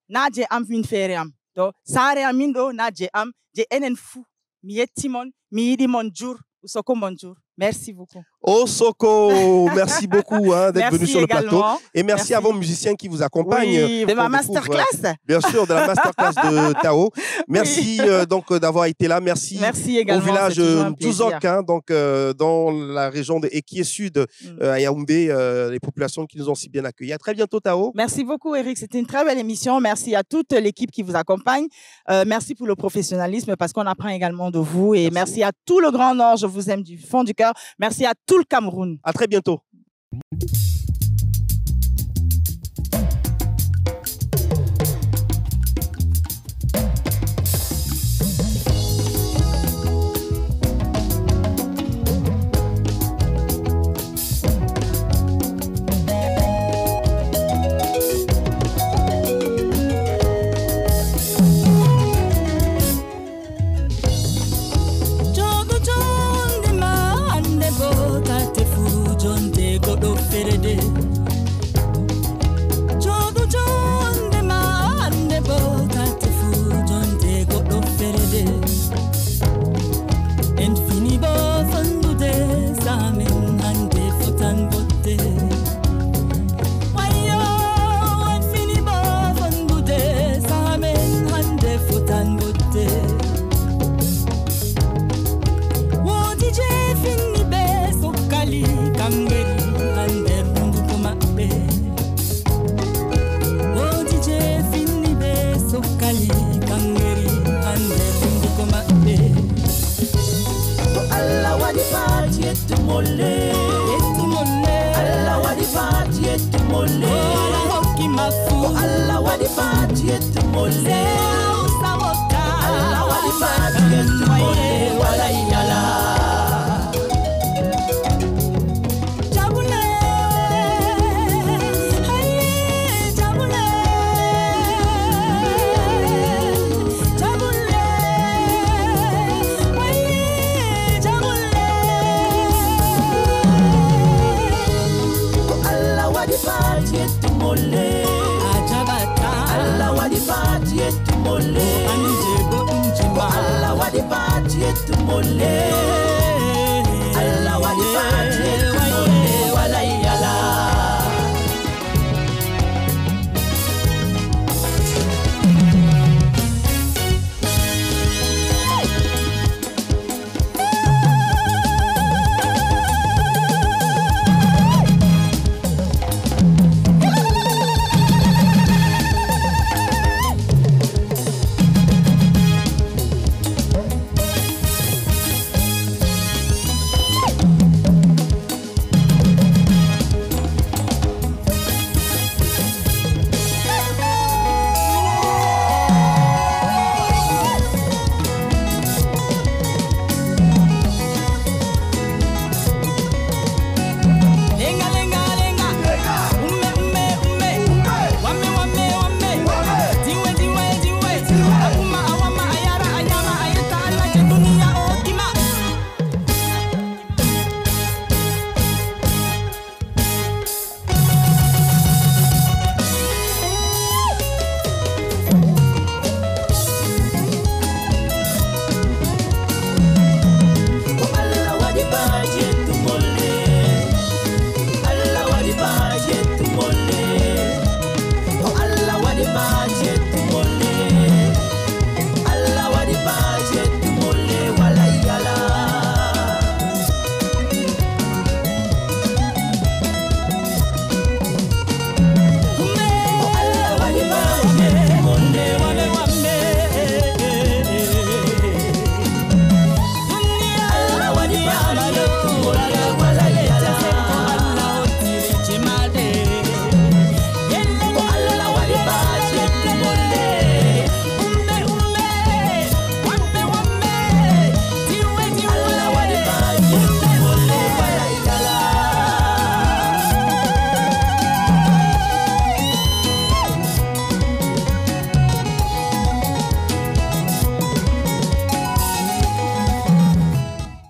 na je am min feere am do sare am min do na je am je enen fu mi yettimon mi yidi mon jour Soko bonjour. Merci beaucoup. Soko, merci beaucoup d'être venu sur le plateau. Et merci à vos musiciens qui vous accompagnent. Oui, de ma masterclass. Bien sûr, de la masterclass de Tao. Merci donc d'avoir été là. Merci également, au village Douzok, donc dans la région de Ekié Sud, à Yaoundé, les populations qui nous ont si bien accueillis. À très bientôt, Tao. Merci beaucoup, Eric. C'était une très belle émission. Merci à toute l'équipe qui vous accompagne. Merci pour le professionnalisme parce qu'on apprend également de vous. Et merci à tout le Grand Nord. Je vous aime du fond du cœur. Merci à tout le Cameroun. À très bientôt. tumole